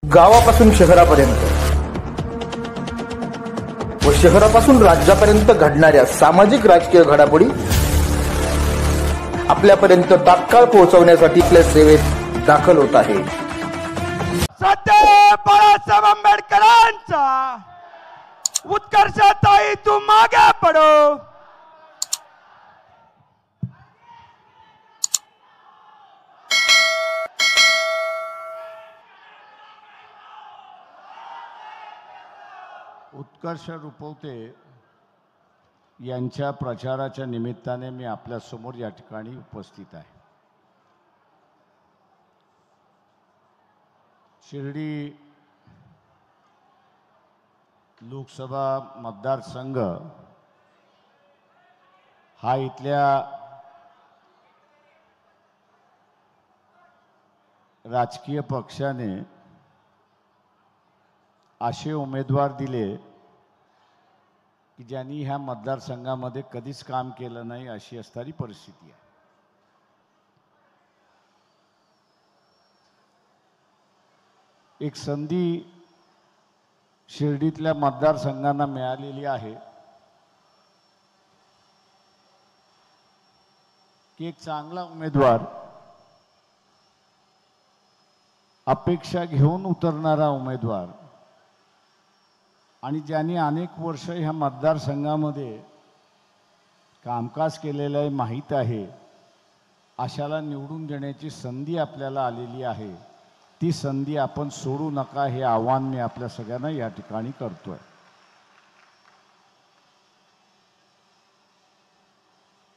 गावापासून शहरापर्यंत व शहरापासून राज्यापर्यंत घडणाऱ्या सामाजिक राजकीय घडामोडी आपल्यापर्यंत तात्काळ पोहोचवण्यासाठी आपल्या सेवेत दाखल होत आहे। सत्य बाळासाहेब आंबेडकरांचा उत्कर्षाताई तू मागे पडो। उत्कर्ष रुपवते यांच्या प्रचाराच्या निमित्ताने मी आपल्या समोर या ठिकाणी उपस्थित आहे। शिर्डी लोकसभा मतदारसंघ हा इथल्या राजकीय पक्षाने असे उमेदवार दिले की ज्यांनी ह्या मतदारसंघामध्ये कधीच काम केलं नाही अशी असणारी परिस्थिती आहे। एक संधी शिर्डीतल्या मतदारसंघांना मिळालेली आहे की एक चांगला उमेदवार, अपेक्षा घेऊन उतरणारा उमेदवार आणि ज्यांनी अनेक वर्ष ह्या मतदारसंघामध्ये कामकाज केलेलं आहे, माहीत आहे, अशाला निवडून देण्याची संधी आपल्याला आलेली आहे। ती संधी आपण सोडू नका हे आव्हान मी आपल्या सगळ्यांना या ठिकाणी करतोय।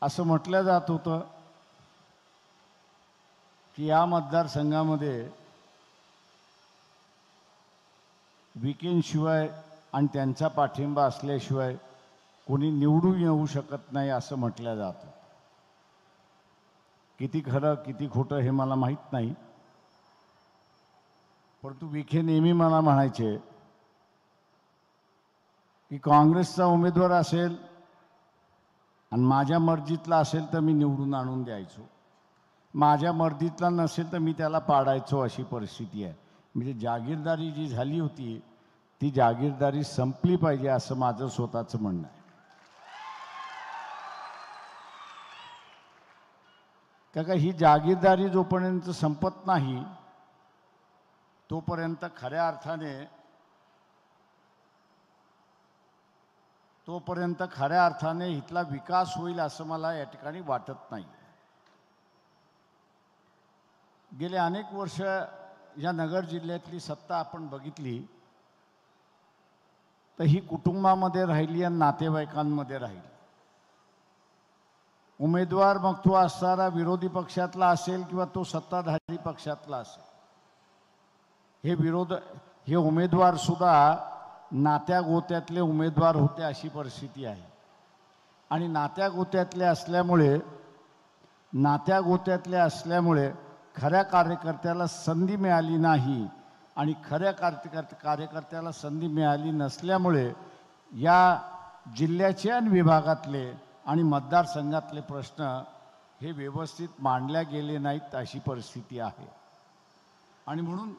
असं म्हटलं जात होतं की या मतदारसंघामध्ये विकेंडशिवाय आणि त्यांचा पाठिंबा असल्याशिवाय कोणी निवडून येऊ शकत नाही असं म्हटलं जातं। किती खरं किती खोटं हे मला माहीत नाही, परंतु विखे नेहमी मला म्हणायचे की काँग्रेसचा उमेदवार असेल आणि माझ्या मर्जीतला असेल तर मी निवडून आणून द्यायचो, माझ्या मर्जीतला नसेल तर मी त्याला पाडायचो, अशी परिस्थिती आहे। म्हणजे जागीरदारी जी झाली होती ती जागीरदारी संपली पाहिजे असं माझं स्वतःचं म्हणणं आहे। का ही जागीरदारी जोपर्यंत संपत नाही तोपर्यंत खऱ्या अर्थाने इथला विकास होईल असं मला या ठिकाणी वाटत नाही। गेले अनेक वर्ष या नगर जिल्ह्यातली सत्ता आपण बघितली तर ही कुटुंबामध्ये राहिली आणि नातेवाईकांमध्ये राहिली। उमेदवार मग तो असणारा विरोधी पक्षातला असेल किंवा तो सत्ताधारी पक्षातला असेल, हे उमेदवार सुद्धा नात्या गोत्यातले उमेदवार होते अशी परिस्थिती आहे। आणि नात्या गोत्यातले असल्यामुळे खऱ्या कार्यकर्त्याला संधी मिळाली नाही आणि खऱ्या कार्यकर्त्याला संधी मिळाली नसल्यामुळे या जिल्ह्याचे आणि विभागातले आणि मतदारसंघातले प्रश्न हे व्यवस्थित मांडल्या गेले नाहीत अशी परिस्थिती आहे। आणि म्हणून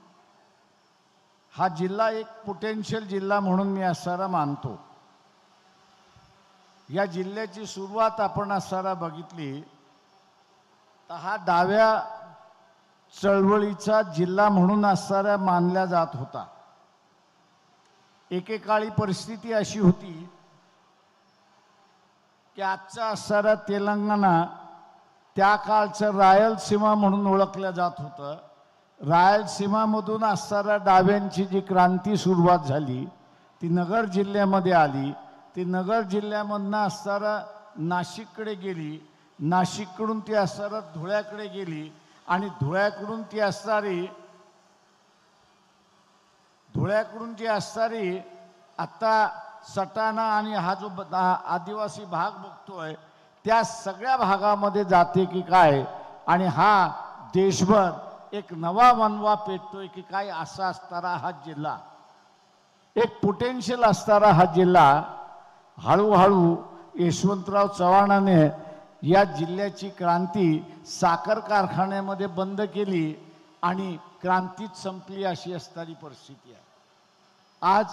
हा जिल्हा एक पोटेन्शियल जिल्हा म्हणून मी असणारा मानतो। या जिल्ह्याची सुरुवात आपण असणारा बघितली तर हा डाव्या चळवळीचा जिल्हा म्हणून असणारा मानला जात होता। एकेकाळी परिस्थिती अशी होती की आजचा असणारा तेलंगणा त्या काळचं रायलसीमा म्हणून ओळखलं जात होतं। रायलसीमामधून असणारा डाव्यांची जी क्रांती सुरुवात झाली ती नगर जिल्ह्यामध्ये आली। ती नगर जिल्ह्यामधनं असणारा नाशिककडे गेली, नाशिककडून ती असणारा धुळ्याकडे गेली आणि धुळ्याकडून ती असणारी आता सटाणा आणि हा जो आदिवासी भाग बघतोय त्या सगळ्या भागामध्ये जाते की काय, आणि हा देशभर एक नवा वनवा पेटतोय की काय असा असणारा हा जिल्हा, एक पोटेन्शियल असणारा हा जिल्हा हळूहळू यशवंतराव चव्हाणाने या जिल्ह्याची क्रांती साखर कारखान्यामध्ये बंद केली आणि क्रांतीच संपली अशी असणारी परिस्थिती आहे. आज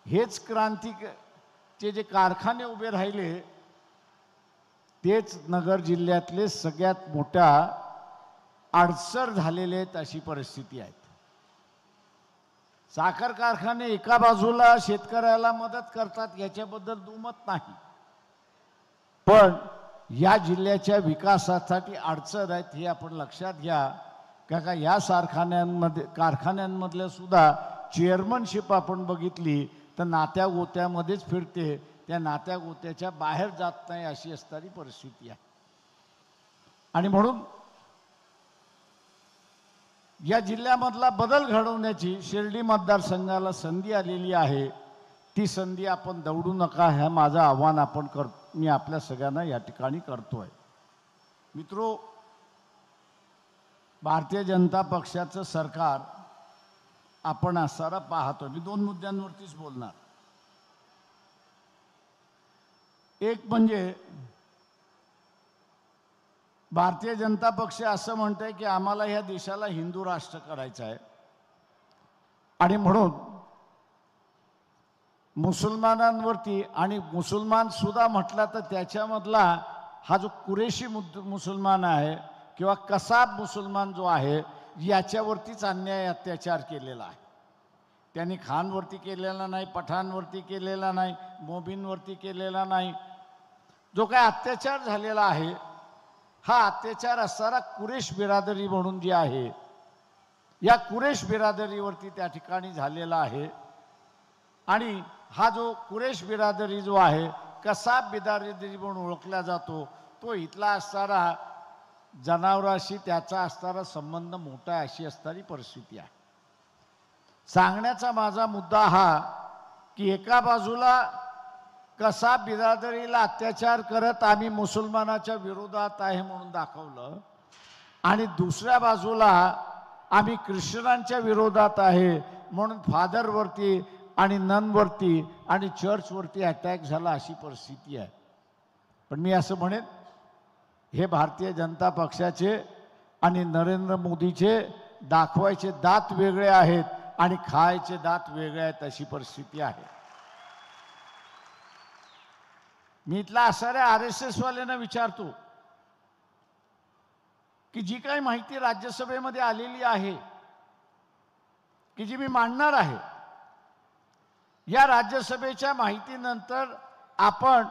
हेच क्रांतीचे जे कारखाने उभे राहिले तेच नगर जिल्ह्यातले सगळ्यात मोठ्या अडसर झालेले आहेत अशी परिस्थिती आहे. साखर कारखाने एका बाजूला शेतकऱ्याला मदत करतात याच्याबद्दल दुमत नाही, पण या जिल्ह्याच्या विकासासाठी अडचण आहेत हे आपण लक्षात घ्या. का या कारखान्यांमधल्या सुद्धा चेअरमनशिप आपण बघितली तर नात्या गोत्यामध्येच फिरते, त्या नात्या गोत्याच्या बाहेर जात नाही अशी असणारी परिस्थिती आहे. आणि म्हणून या जिल्ह्यामधला बदल घडवण्याची शिर्डी मतदारसंघाला संधी आलेली आहे. ती संधी आपण दवडू नका हे माझं आव्हान मी आपल्या सगळ्यांना या ठिकाणी करतोय. मित्रो, भारतीय जनता पक्षाचं सरकार आपण असणारा पाहतो. मी 2 मुद्द्यांवरतीच बोलणार. एक म्हणजे भारतीय जनता पक्ष असं म्हणतंय की आम्हाला ह्या देशाला हिंदू राष्ट्र करायचं आहे आणि म्हणून मुसलमानांवरती, आणि मुसलमान सुद्धा म्हटला तर त्याच्यामधला हा जो कुरेशी मुसलमान आहे किंवा कसाब मुसलमान जो आहे याच्यावरतीच अन्याय अत्याचार केलेला आहे. त्यांनी खानवरती केलेला नाही, पठाणवरती केलेला नाही, मोमीनवरती केलेला नाही. जो काय अत्याचार झालेला आहे हा अत्याचार असणारा कुरेश बिरादरी म्हणून जी आहे या कुरेश बिरादरीवरती त्या ठिकाणी झालेला आहे. आणि हा जो कुरेश बिरादरी जो आहे कसाब बिरादरी म्हणून ओळखला जातो, तो इथला असणारा जनावराशी त्याचा असणारा संबंध मोठा अशी असणारी परिस्थिती आहे. सांगण्याचा माझा मुद्दा हा की एका बाजूला कसाब बिरादरीला अत्याचार करत आम्ही मुसलमानाच्या विरोधात आहे म्हणून दाखवलं, आणि दुसऱ्या बाजूला आम्ही ख्रिश्चनांच्या विरोधात आहे म्हणून फादरवरती आणि ननवरती आणि चर्चवरती अटॅक झाला अशी परिस्थिती आहे. पण मी असं म्हणेन, हे भारतीय जनता पक्षाचे आणि नरेंद्र मोदीचे दाखवायचे दात वेगळे आहेत आणि खायचे दात वेगळे आहेत अशी परिस्थिती आहे. मी इथला असणाऱ्या RSS वाल्यांना विचारतो की जी काही माहिती राज्यसभेमध्ये आलेली आहे की जी मी मांडणार आहे, या राज्यसभेच्या माहितीनंतर आपण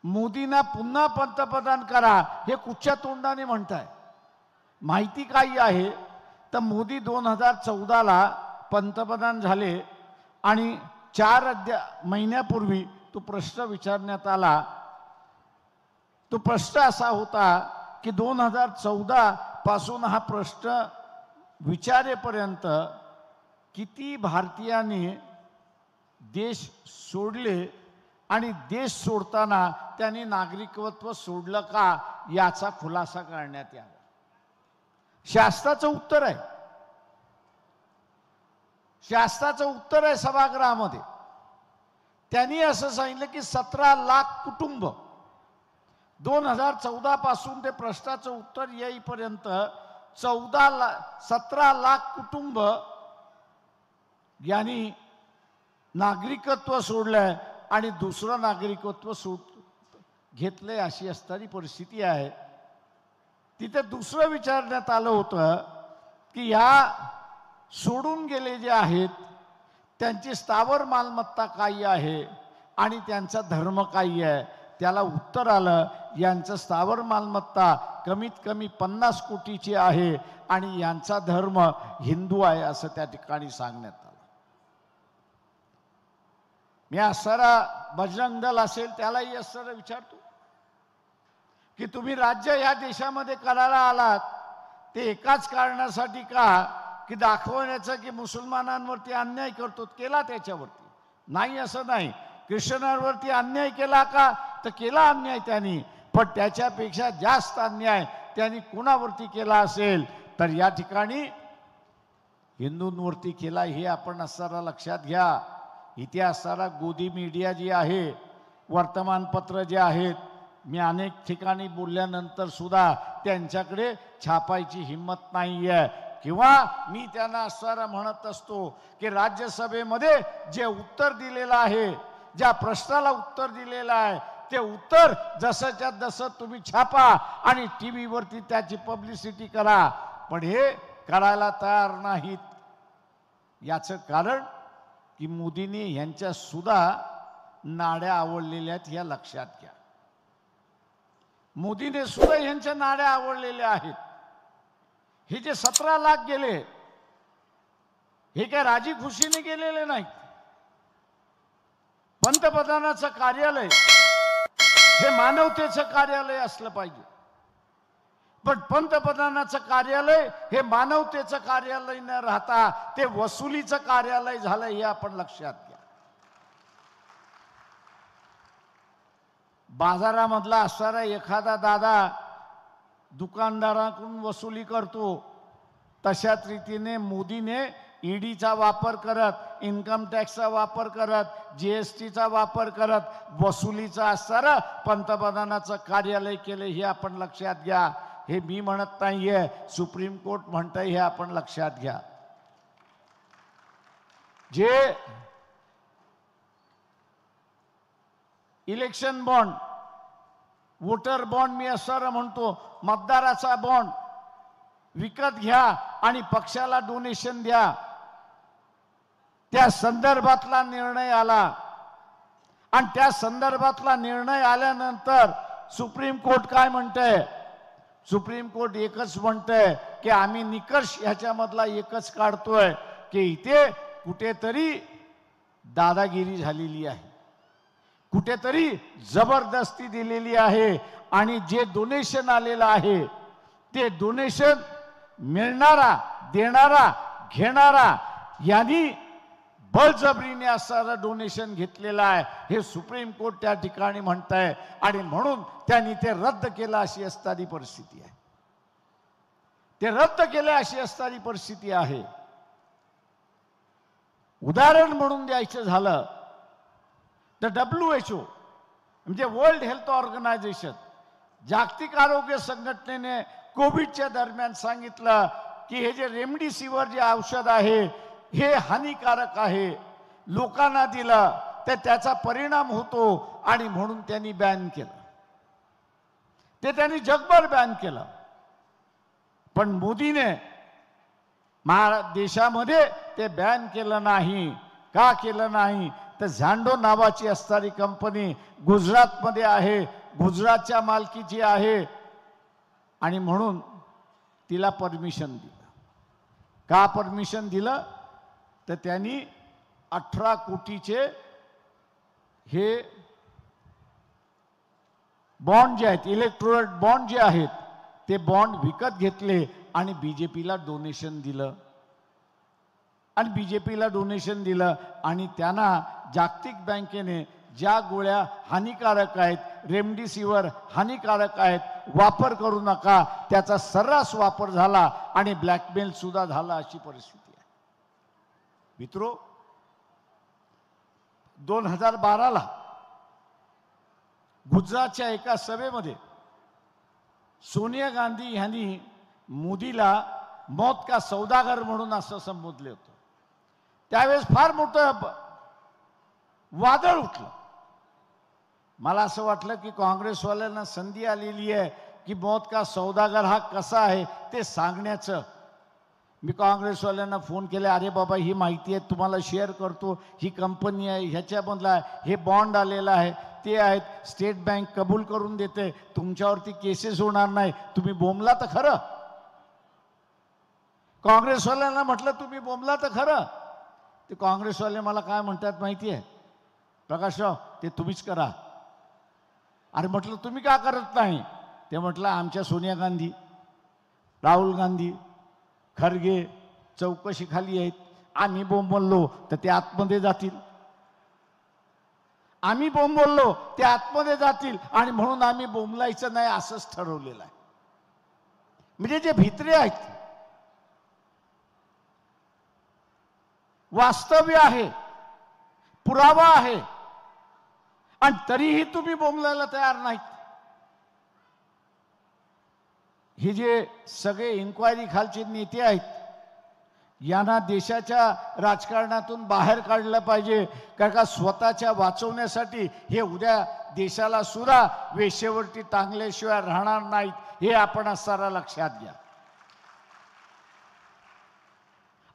मोदींना पुन्हा पंतप्रधान करा हे कुठच्या तोंडाने म्हणताय? माहिती काय आहे तर मोदी 2014ला पंतप्रधान झाले आणि 4 महिन्यापूर्वी तो प्रश्न विचारण्यात आला. तो प्रश्न असा होता की 2014 पासून हा प्रश्न विचारेपर्यंत किती भारतीयांनी देश सोडले आणि देश सोडताना त्यांनी नागरिकत्व सोडलं का याचा खुलासा करण्यात यावा. शास्त्राचं उत्तर आहे, शास्त्राचं उत्तर आहे सभागृहामध्ये. त्यांनी असं सांगितलं की 17 लाख कुटुंब 2014 पासून ते प्रश्नाचं उत्तर येईपर्यंत 17 लाख कुटुंब यांनी नागरिकत्व सोडलंय आणि दुसरं नागरिकत्व घेतलंय अशी असणारी परिस्थिती आहे. तिथे दुसरं विचारण्यात आलं होतं की या सोडून गेले जे आहेत त्यांची स्थावर मालमत्ता काय आहे आणि त्यांचा धर्म काय आहे. त्याला उत्तर आलं यांचं स्थावर मालमत्ता कमीत कमी 50 कोटीची आहे आणि यांचा धर्म हिंदू आहे असं त्या ठिकाणी सांगण्यात आलं. मी असणारा बजरंग दल असेल त्यालाही असणारा विचारतो की तुम्ही राज्य या देशामध्ये करायला आलात ते एकाच कारणासाठी का की दाखवण्याचं की मुसलमानांवरती अन्याय करतो, केला त्याच्यावरती नाही असं नाही. ख्रिश्चनांवरती अन्याय केला का तर केला अन्याय त्यांनी, पण त्याच्यापेक्षा जास्त अन्याय त्यांनी कुणावरती केला असेल तर या ठिकाणी हिंदूंवरती केला हे आपण असणारा लक्षात घ्या. इथे असणारा गोदी मीडिया जी आहे, वर्तमानपत्र जे आहेत, मी अनेक ठिकाणी बोलल्यानंतर सुद्धा त्यांच्याकडे छापायची हिंमत नाही आहे. किंवा मी त्यांना असणारा म्हणत असतो की राज्यसभेमध्ये जे उत्तर दिलेलं आहे, ज्या प्रश्नाला उत्तर दिलेलं आहे, ते उत्तर जसंच्या तसं तुम्ही छापा आणि टीव्ही वरती त्याची पब्लिसिटी करा, पण हे करायला तयार नाहीत. याचं कारण की मोदींनी यांच्या सुद्धा नाड्या आवडलेल्या आहेत, या लक्षात घ्या. मोदीने सुद्धा यांच्या नाड्या आवडलेल्या आहेत. हे जे 17 लाख गेले, हे काय राजी खुशीने गेलेले नाहीत. पंतप्रधानाचं कार्यालय हे मानवतेचं कार्यालय असलं पाहिजे, पण पंतप्रधानाचं कार्यालय हे मानवतेचं कार्यालय न राहता ते वसुलीचं कार्यालय झालं, हे आपण लक्षात घ्या. बाजारामधला असणारा एखादा दादा दुकानदाराकडून वसुली करतो, तशाच रीतीने मोदीने ईडीचा वापर करत, इन्कम टॅक्सचा वापर करत, जीएसटीचा वापर करत वसुलीचा असणारं पंतप्रधानाचं कार्यालय केलं, हे आपण लक्षात घ्या. हे मी म्हणत नाहीये, सुप्रीम कोर्ट म्हणतंय, हे आपण लक्षात घ्या. जे इलेक्शन बॉन्ड, वोटर बॉन्ड मी असं म्हणतो, मतदाराचा बॉन्ड विकत घ्या आणि पक्षाला डोनेशन द्या, त्या संदर्भातला निर्णय आला. आणि त्या संदर्भातला निर्णय आल्यानंतर सुप्रीम कोर्ट काय म्हणतंय? सुप्रीम कोर्ट एकच म्हणतंय की आम्ही निकष ह्याच्यामधला एकच काढतोय की इथे कुठेतरी दादागिरी झालेली आहे, कुठेतरी जबरदस्ती दिलेली आहे, आणि जे डोनेशन आलेलं आहे ते डोनेशन मिळणारा, देणारा, घेणारा यांनी बळजबरीने असणारं डोनेशन घेतलेलं आहे, हे सुप्रीम कोर्ट त्या ठिकाणी म्हणतंय. आणि म्हणून त्यांनी ते रद्द केलं, अशी असणारी परिस्थिती आहे. ते रद्द केले अशी असणारी परिस्थिती आहे. उदाहरण म्हणून द्यायचं झालं तर WHO म्हणजे वर्ल्ड हेल्थ ऑर्गनायझेशन, जागतिक आरोग्य संघटनेने कोविडच्या दरम्यान सांगितलं की हे जे रेमडेसिवीर जे औषध आहे हे हानिकारक आहे, लोकांना दिलं तर त्याचा परिणाम होतो, आणि म्हणून त्यांनी बॅन केलं. ते त्यांनी जगभर बॅन केलं. पण मोदीने देशामध्ये ते बॅन केलं नाही. का केलं नाही? तर झांडो नावाची असणारी कंपनी गुजरातमध्ये आहे, गुजरातच्या मालकीची आहे, आणि म्हणून तिला परमिशन दिलं. का परमिशन दिलं? तर त्यांनी 18 कोटीचे हे बॉन्ड जे आहेत, इलेक्ट्रोल बॉन्ड जे आहेत, ते बॉन्ड विकत घेतले आणि बीजेपीला डोनेशन दिलं. आणि बीजेपीला डोनेशन दिलं आणि त्यांना जागतिक बँकेने ज्या गोळ्या हानिकारक आहेत, रेमडेसिवीर हानिकारक आहेत, वापर करू नका, त्याचा सर्रास वापर झाला आणि ब्लॅकमेल सुद्धा झाला, अशी परिस्थिती आहे. मित्रो, 2012ला गुजरातच्या एका सभेमध्ये सोनिया गांधी यांनी मोदीला मौत का सौदागर म्हणून असं संबोधले होतं. त्यावेळेस फार मोठं वादळ उठलं. मला असं वाटलं की काँग्रेसवाल्यांना संधी आलेली आहे की मौत का सौदागर हा कसा आहे ते सांगण्याचं. मी काँग्रेसवाल्यांना फोन केले, अरे बाबा ही माहिती आहे तुम्हाला शेअर करतो, ही कंपनी आहे, ह्याच्यामधला हे बॉन्ड आलेला आहे, ते आहेत, स्टेट बँक कबूल करून देते, तुमच्यावरती केसेस होणार नाही, तुम्ही बोंबला तर खरं. काँग्रेसवाल्यांना म्हटलं तुम्ही बोंबला तर खरं. ते काँग्रेसवाले मला काय म्हणतात माहिती आहे? प्रकाशराव, ते तुम्हीच करा. अरे म्हटलं तुम्ही का करत नाही? ते म्हटलं आमच्या सोनिया गांधी, राहुल गांधी, खरगे चौकशी खाली आहेत, आम्ही बोंबलो तर ते आतमध्ये जातील, आम्ही बोंबलो ते आतमध्ये जातील, आणि म्हणून आम्ही बोंबलायचं नाही असंच ठरवलेलं आहे. म्हणजे जे भित्रे आहेत, वास्तव्य आहे, पुरावा आहे, आणि तरीही तुम्ही बोंबलायला तयार नाहीत. हे जे सगळे इन्क्वायरी खालचे नेते आहेत यांना देशाच्या राजकारणातून बाहेर काढलं पाहिजे, कारण का स्वतःच्या वाचवण्यासाठी हे उद्या देशाला सुद्धा वेशेवरती टांगल्याशिवाय राहणार नाहीत, हे आपण सारा लक्षात घ्या.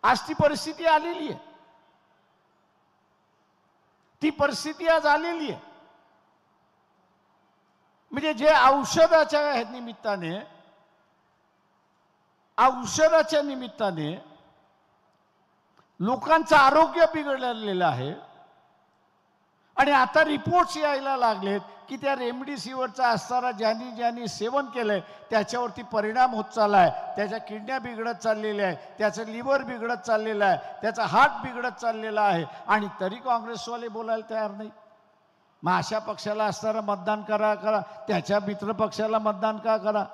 आज ती परिस्थिती आलेली आहे, ती परिस्थिती आज आलेली आहे. म्हणजे जे औषधाच्या निमित्ताने लोकांचं आरोग्य बिघडलेलं आहे आणि आता रिपोर्ट्स यायला लागलेत की त्या रेमडेसिवीरचा असणारा ज्यांनी सेवन केलंय त्याच्यावरती परिणाम होत चाललाय, त्याच्या किडन्या बिघडत चाललेल्या आहे, त्याचं लिव्हर बिघडत चाललेलं आहे, त्याचा हार्ट बिघडत चाललेला आहे, आणि तरी काँग्रेसवाले बोलायला तयार नाही. मग अशा पक्षाला असणारा मतदान करा, त्याच्या मित्र पक्षाला मतदान का करा?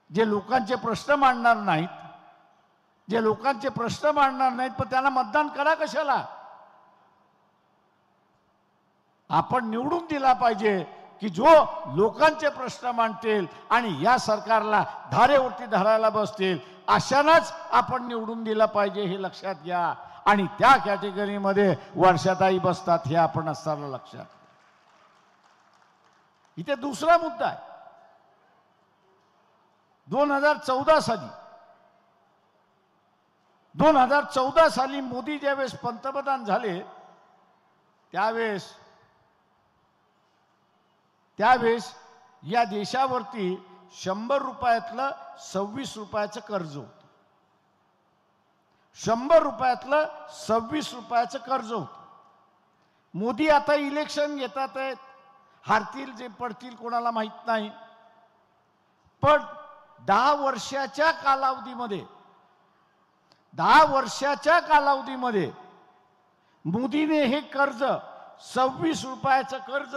जे लोकांचे प्रश्न मांडणार नाहीत, पण त्यांना मतदान करा कशाला? आपण निवडून दिला पाहिजे की जो लोकांचे प्रश्न मांडतील आणि या सरकारला धारेवरती धरायला बसतील, अशांनाच आपण निवडून दिला पाहिजे, हे लक्षात घ्या. आणि त्या कॅटेगरीमध्ये वर्षाताई बसतात, हे आपण असताना लक्षात. इथे दुसरा मुद्दा आहे. 2014 साली मोदी ज्यावेळेस पंतप्रधान झाले त्यावेळेस या देशावरती 100 रुपयातलं 26 रुपयाचं कर्ज होतं. 100 रुपयातलं 26 रुपयाचं कर्ज होतं. मोदी आता इलेक्शन घेतात आहेत, हारतील जे पडतील कोणाला माहित नाही, पण 10 वर्षाच्या कालावधीमध्ये मोदीने हे कर्ज 26 रुपयाचं कर्ज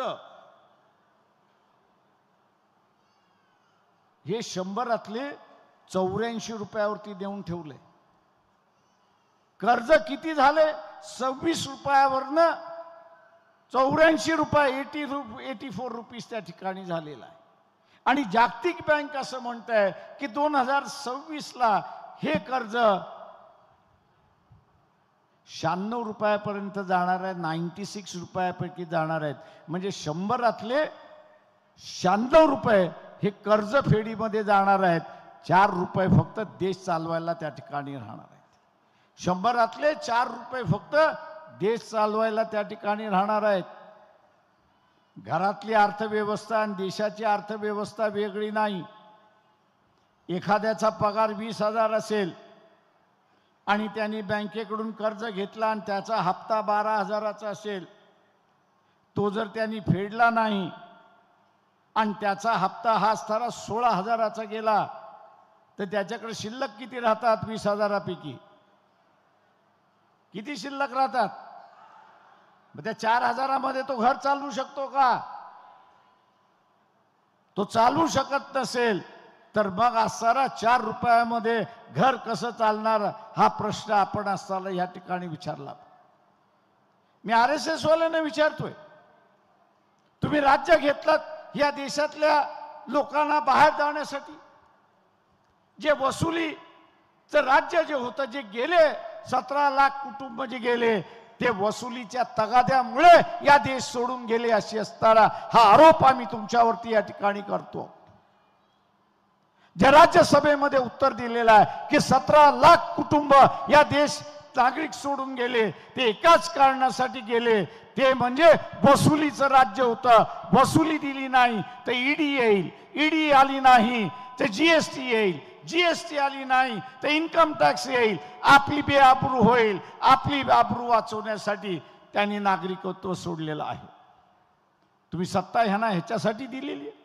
हे 100 84 रुपयावरती देऊन ठेवले. कर्ज किती झाले? 26 रुपयावरनं 84 रुपये 84 रुपीज त्या ठिकाणी झालेला आहे. आणि जागतिक बँक असं म्हणत आहे की 2026ला हे कर्ज 96 रुपयापर्यंत जाणार आहे, 96 रुपयापैकी जाणार आहेत. म्हणजे 100 96 रुपये हे कर्ज फेडीमध्ये जाणार आहेत. 4 रुपये फक्त देश चालवायला त्या ठिकाणी राहणार आहेत. 100 4 रुपये फक्त देश चालवायला त्या ठिकाणी राहणार आहेत. घरातली अर्थव्यवस्था आणि देशाची अर्थव्यवस्था वेगळी नाही. एखाद्याचा पगार 20,000 असेल आणि त्यांनी बँकेकडून कर्ज घेतला आणि त्याचा हप्ता 12,000चा असेल, तो जर त्यांनी फेडला नाही आणि त्याचा हप्ता हा असताना 16,000चा गेला, तर त्याच्याकडे शिल्लक किती राहतात? 20,000पैकी किती शिल्लक राहतात? मग त्या 4,000मध्ये तो घर चालवू शकतो का? तो चालवू शकत नसेल तर मग असणारा 4 रुपयामध्ये घर कसं चालणार, हा प्रश्न आपण असताना या ठिकाणी विचारला. मी RSS वाल्यांना विचारतोय, तुम्ही राज्य घेतलात या देशातल्या लोकांना बाहेर जाण्यासाठी. जे वसुलीचं राज्य जे होतं, जे गेले 17 लाख कुटुंब जे गेले, ते वसुलीच्या तगाद्यामुळे या देश सोडून गेले अशी असताना हा आरोप आम्ही तुमच्यावरती या ठिकाणी करतो. ज्या राज्यसभेमध्ये उत्तर दिलेलं आहे की 17 लाख कुटुंब या देश नागरिक सोडून गेले, ते एकाच कारणासाठी गेले, ते म्हणजे वसुलीचं राज्य होतं. वसुली दिली नाही तर ईडी येईल, ईडी आली नाही तर GST येईल, GST आली नाही तर इन्कम टॅक्स येईल, आपली बेआबरू होईल. आपली आबरू वाचवण्यासाठी त्यांनी नागरिकत्व सोडलेलं आहे. तुम्ही सत्ता ह्यांना ह्याच्यासाठी दिलेली आहे,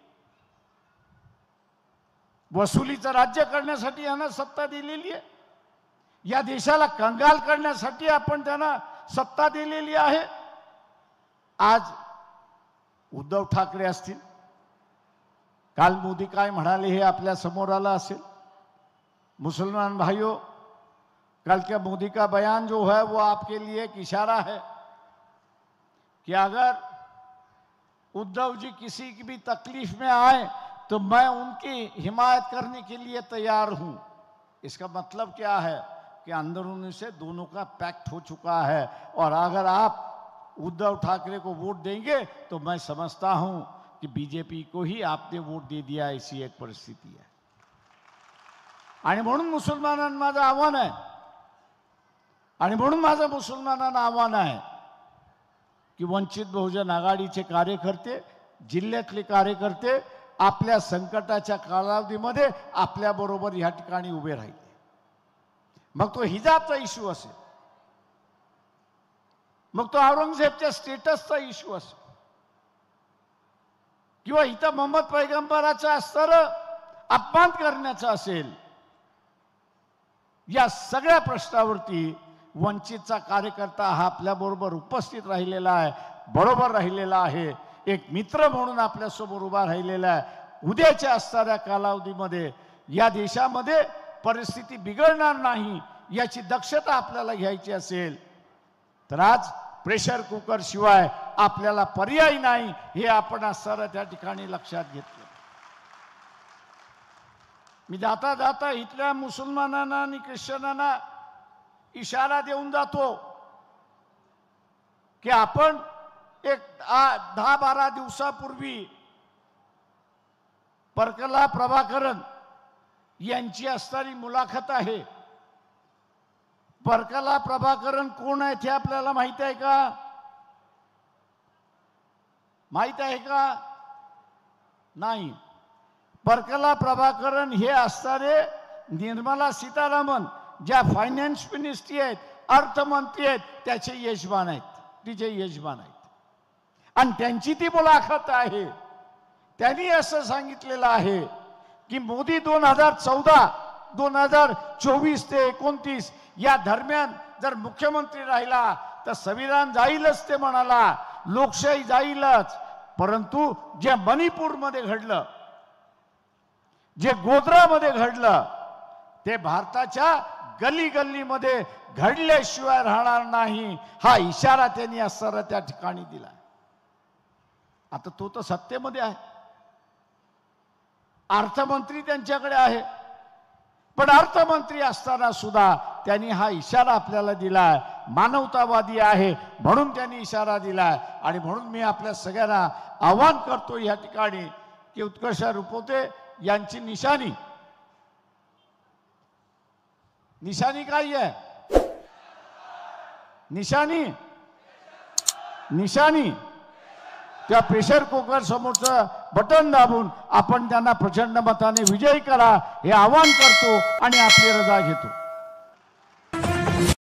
वसुलीचं राज्य करण्यासाठी ह्यांना सत्ता दिलेली आहे. या देशाला कंगाल करण्यासाठी आपण त्यांना सत्ता दिलेली आहे. आज उद्धव ठाकरे असतील, काल मोदी काय म्हणाले हे आपल्या समोर आलं असेल. मुसलमान भाइयों, कल के मोदी का बयान जो है वो आपके लिए एक इशारा है कि अगर उद्धव जी किसी की भी तकलीफ में आए तो मैं उनकी हिमायत करने के लिए तैयार हूं. इसका मतलब क्या है? कि अंदरूनी से दोनों का पैक्ट हो चुका है और अगर आप उद्धव ठाकरे को वोट देंगे तो मैं समझता हूं कि बीजेपी को ही आपने वोट दे दिया, ऐसी एक परिस्थिती आहे। आणि म्हणून मुसलमानांना माझं आव्हान आहे, आणि म्हणून माझं मुसलमानांना आव्हान आहे की वंचित बहुजन आघाडीचे कार्यकर्ते, जिल्ह्यातले कार्यकर्ते आपल्या संकटाच्या कालावधीमध्ये आपल्या बरोबर या ठिकाणी उभे राहिले। मग तो हिजाबचा इश्यू असेल, मग तो औरंगजेबच्या स्टेटसचा इश्यू असेल, किंवा इथं मोहम्मद पैगंबराचा अस्तर अपमान करण्याचा असेल, या सगळ्या प्रश्नावरती वंचितचा कार्यकर्ता हा आपल्या बरोबर उपस्थित राहिलेला आहे, बरोबर राहिलेला आहे, एक मित्र म्हणून आपल्यासोबत उभा राहिलेला आहे। उद्याच्या असणाऱ्या कालावधीमध्ये या देशामध्ये परिस्थिती बिघडणार नाही याची दक्षता आपल्याला घ्यायची असेल तर आज प्रेशर कुकर शिवाय आपल्याला पर्याय नाही, हे आपण असणाऱ्या त्या ठिकाणी लक्षात घेतलं। मी जाता जाता इथल्या मुसलमानांना आणि ख्रिश्चनांना इशारा देऊन जातो की आपण एक 10-12 दिवसापूर्वी परकला प्रभाकरन यांची असणारी मुलाखत आहे। परकला प्रभाकरन कोण आहे ते आपल्याला माहित आहे का? माहित आहे का? नाही। परकला प्रभाकरन हे असणारे निर्मला सीतारामन ज्या फायनान्स मिनिस्ट्री आहेत, अर्थमंत्री आहेत, त्याचे यजमान आहेत, तिचे यजमान आहेत। आणि त्यांची ती मुलाखत आहे। त्यांनी असं सांगितलेलं आहे की मोदी 2014, 2024 ते 29 या दरम्यान जर मुख्यमंत्री राहिला तर संविधान जाईलच ते म्हणाला, लोकशाही जाईलच, परंतु जे मणिपूरमध्ये घडलं, जे गोध्रामध्ये घडलं, ते भारताच्या गली गल्लीमध्ये घडल्याशिवाय राहणार नाही, हा इशारा त्यांनी असणारा त्या ठिकाणी दिला। आता तो तर सत्तेमध्ये आहे, अर्थमंत्री त्यांच्याकडे आहे, पण अर्थमंत्री असताना सुद्धा त्यांनी हा इशारा आपल्याला दिलाय, मानवतावादी आहे म्हणून त्यांनी इशारा दिलाय। आणि म्हणून मी आपल्या सगळ्यांना आवाहन करतो या ठिकाणी की उत्कर्ष रुपवते यांची निशानी काय आहे? निशानी त्या प्रेशर कुकर समोरचं बटन दाबून आपण त्यांना प्रचंड मताने विजयी करा, हे आवाहन करतो आणि आपली रजा घेतो।